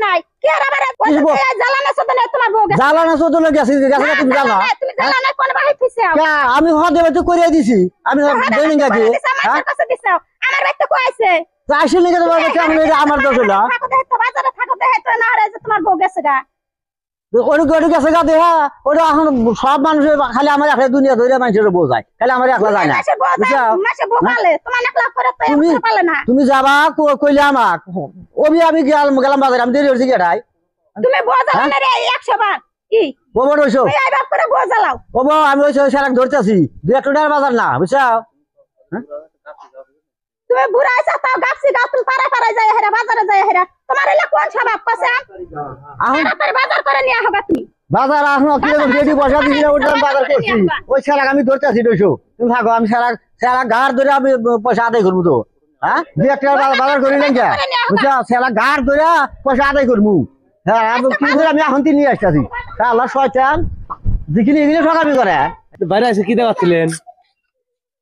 নাই কি আর আমার জ্বালানা সদনে তোমার বউ গেছে জ্বালানা সদনে গেছে গেছে তুমি জানা তুমি জ্বালানা কোন বাড়ি থিছে আমি হদে তো করে দিছি আমি দেনি গাকি আমার কাছে দিছো আমার বাইতে কইছে আসলে নাকি তোমার কাছে আমার দোষ হলো বাজারে থাকো দেখে তো না রে যে তোমার বউ গেছে গা ওটা ওটা গেছে গা দেহা ওটা এখন সব মানুষ খালি আমার একটা দুনিয়া ধরে মানুষের বোঝায় খালি আমার একলা যায় না মাসে বোকালে তোমার একলা করে তো তুমি পালে না তুমি যাবা কইলে আমাক ওবি আমি গেলাম বাজারে আমি দেরি হইছে গেটাই তুমি বোঝাও না রে 100 বার কি বাবা রইছো এই বাপ করে বোঝালাও বাবা আমি ওই সারাক ধরতেছি 2 টাকার বাজার না বুঝছো তুমি বুড়া আইছা তাও গাছি গাছুল পারে পারে যায় হেরা বাজারে যায় হেরা তোমার এলা কোন স্বভাব কইছে তাড়াতাড়ি বাজার করে নিয়ে হবে তুমি বাজার এখন কি রেডি বসা দিছি ওটা বাজার করছি ওই সারাক আমি ধরতেছি 200 তুমি থাকো আমি সারাক গার ধরে আমি পয়সা আদায় করব তো হ্যাঁ 2 টাকার বাজার করিলেন কি বুঝছো সারাক গার ধরে পয়সা আদায় করব হ্যাঁ আমি কি করে আমি এখন নিয়ে আসতাছি আল্লাহ শয়তান দেখিনি এগুলো ঠকামি করে বাইরে এসে কি দেখাচ্ছিলেন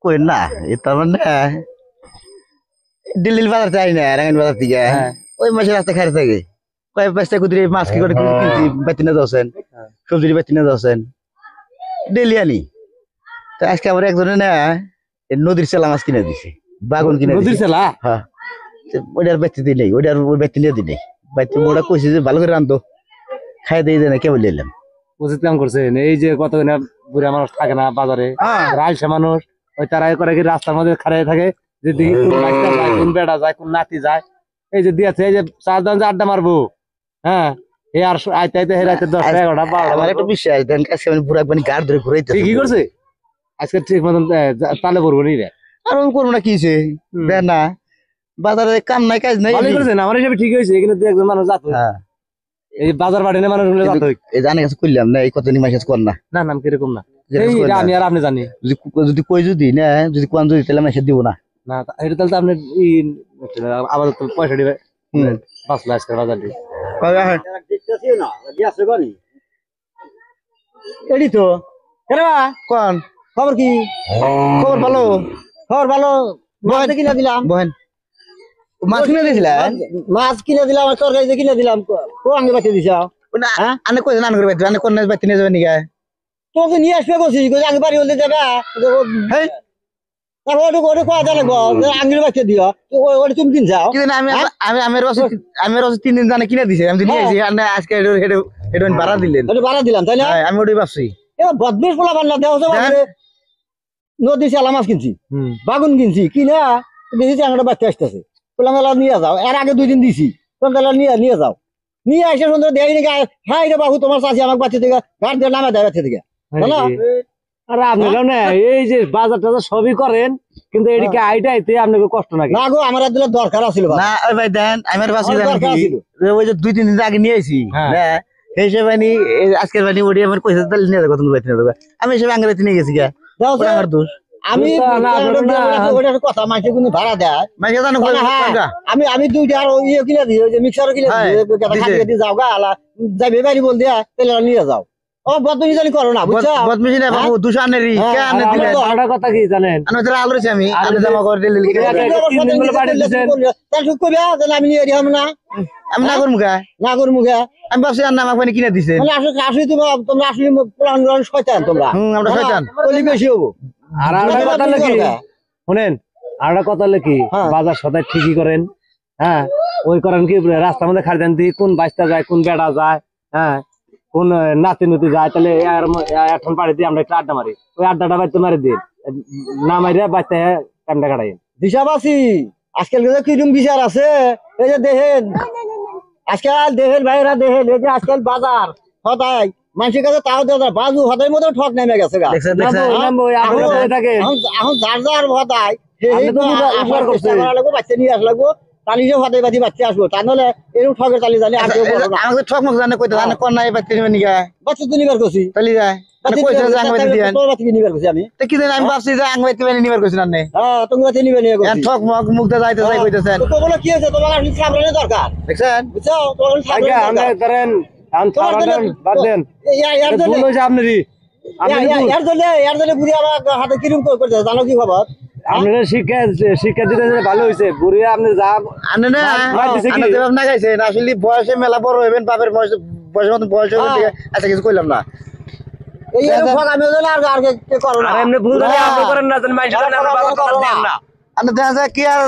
কই না এটা মানে দিল্লির বাজার চাই না রাঙ্গাইন বাজার থেকে ওই মাসের রাস্তা খাইতে থাকে কয় পাঁচটা কুদরি মাছ কি করে কিনছি বেতিনে যাচ্ছেন সবজির বেতিনে যাচ্ছেন ডেলি আনি তো আজকে আমার একজনে না নদীর চেলা মাছ কিনে দিছে বাগুন কিনে নদীর চেলা হ্যাঁ ওইটার বেচতে দিই নেই ওইটার ওই বেতিনে দিই নেই বাইতে মোড়া কইছে যে ভালো করে রান্ধো খাই দিয়ে দেয় না কেবল নিলাম উচিত কাম করছেন এই যে কত বুড়া মানুষ থাকে না বাজারে রাইসা মানুষ ওই তারাই করে কি রাস্তার মধ্যে খাড়াই থাকে যে দেখি কোন রাস্তা যায় কোন বেড়া যায় কোন নাতি যায় এই যে দিয়েছে এই যে 4 জন যে আড্ডা মারবো হ্যাঁ এই আর আইতে আইতে হেরাইতে 10 11টা 12টা আমার একটা বিশ্বাস দেন কাছে আমি বুড়া একবার গাড় ধরে ঘুরাইতে কি করছে আজকে ঠিক মতন তালে পড়বো নি রে আর আমি করবো না কি হয়েছে দেখ না বাজারে কাম নাই কাজ নাই ভালোই করছেন আমার হিসাবে ঠিক হয়েছে এখানে 2 একজন মানুষ যাতো এই বাজার বাড়ি না মানুষ যাতো এই জানি কাছে করলাম না এই কত নিমাস কর না না নাম কিরকম না এই আমি আর আপনি জানি যদি কই যদি না যদি কোন যদি তাহলে মেসে দিব না না এটা তাহলে তো আপনি আবার পয়সা দিবে 5 লাখ টাকা বাজার দিয়ে এডি তো কেরে বা কোন খবর কি খবর ভালো মাছ কিনে দিলাম বহেন মাছ কিনে দিছিলা মাছ কিনে দিলাম আর তরকারি যে কিনে দিলাম কো আঙ্গে বাতি দিছ হ্যাঁ আনে কই জানা করে বাইতে আনে কোন বাইতে নিয়ে যাবে নিগা তোকে নিয়ে আসবে কইছি কই আঙ্গে বাড়ি হলে যাবে হেই তারপর ওটা কোয়া জানা গো আঙ্গে বাতি দিও ওটা তুমি দিন যাও কি জানি আমি আমি রস 3 দিন জানা কিনে দিছি আমি নিয়ে আসি আনে আজকে এটা ভাড়া দিলেন ওটা ভাড়া দিলাম তাই না আমি ওটাই ভাবছি এ বদমেশ পোলা বান্না দেও তো নদী চালা মাছ কিনছি বাগুন কিনছি কিনা দেখেছি আঙ্গটা বাচ্চা আসতেছে পোলা মেলা নিয়ে যাও এর আগে 2 দিন দিছি তোমরা নিয়ে যাও নিয়ে এসে সুন্দর দেখি নাকি হ্যাঁ রে বাবু তোমার চাষি আমার বাচ্চা থেকে ঘাট দিয়ে নামে দেয় বাচ্চা থেকে জানো আরে আপনারা না এই যে বাজার টাজার সবই করেন কিন্তু এদিকে আইটাইতে আপনাকে কষ্ট লাগে না গো আমার একদিন দরকার আছিল না ওই ভাই দেন আমার বাসি জানি কি ওই যে 2-3 দিন আগে নিয়ে আইছি হ্যাঁ এই সে বানি আজকের বানি ওডি আমার কইছে তাহলে নিয়ে যাবো তুমি বাইতে নিয়ে যাবো আমি সব আঙ্গে বাইতে নিয়ে গেছি গা আমার দোষ আমি কথা মাসে কিন্তু ভাড়া দেয় মাসে জানো আমি 2টা আর ইয়ে কিনে দিই ওই যে মিক্সারও কিনে দিই যাও গা আলা যাইবে বাড়ি বল দিয়া তাহলে নিয়ে যাও ও বদমিজি জানি করো না বুঝছো বদমিজি না বাবু দুশানেরই কে আনে দিলে তো আড়া কথা কি জানেন আমি তো আলো রইছি আমি জমা করে দিলে তাহলে ঠিক কইবা তাহলে আমি নিয়ে দিলাম না আমি না করব গা আমি ভাবছি আর না আমাকে পানি কিনে দিছেন মানে আসলে তোমরা আসলে প্ল্যান শয়তান তোমরা আমরা শয়তান কলি বেশি হবো আর আড়া কথা কি শুনেন আড়া কথা কি বাজার সদাই ঠিকই করেন হ্যাঁ ওই করেন কি রাস্তার মধ্যে খাড়ি দেন কোন বাইস্তা যায় কোন বেড়া যায় হ্যাঁ কোন নাতি নুতি যায় তাহলে এখন পাড়ি দিয়ে আমরা একটা আড্ডা মারি ওই আড্ডাটা বাইতে মারি দিন না মারিয়া বাইতে টাইমটা কাটাই দিশাবাসী আজকাল কিরম বিচার আছে এই যে দেখেন আজকাল দেখেন ভাইরা দেখেন এই যে আজকাল বাজার হতাই মানুষের কাছে তাও দেওয়া বাজু হতাই মতো ঠক নেমে গেছে এখন যার যার হতাই বাচ্চা নিয়ে আস লাগবো তালি যে হতাই বাজি বাচ্চা আসবো তা নাহলে এরকম ঠকের তালি জানি আমাকে ঠক মুখ জানে কইতে জানে কোন নাই বাচ্চা নিবে নিগা বাচ্চা তো নিবার করছি তালি যায় কইছে যে আঙ্গ বাইতে দিয়েন তোর বাচ্চা নিবার করছি আমি তো কি জানি আমি ভাবছি যে আঙ্গ বাইতে নিবার কইছ না নে হ্যাঁ তুমি বাচ্চা নিবে নিয়ে করছি ঠক মুখ দা যাইতে যাই কইতেছেন তো বলে কি হইছে তোমার আসলে সাবধানে দরকার দেখছেন বুঝছো তোমার আগে আমরা ধরেন বাদ দেন এর জন্য বুড়ি আমার হাতে কিরম করতেছে জানো কি খবর আপনার শিক্ষা দিতে ভালো হয়েছে বুড়ি আপনি যা আনে না মার দিছে কি? আনে জবাব না গাইছেন আসলে বয়সে মেলা বড় হইবেন বাপের বয়সের মতন বয়স হইবে ঠিক আচ্ছা কিছু কইলাম না এই এরকম আমি আর কে করো না আর এমনি ভুল ধরে আপনি করেন না জানেন মানুষ করেন না বাজার দেন না আনে দেখা যায় কি আর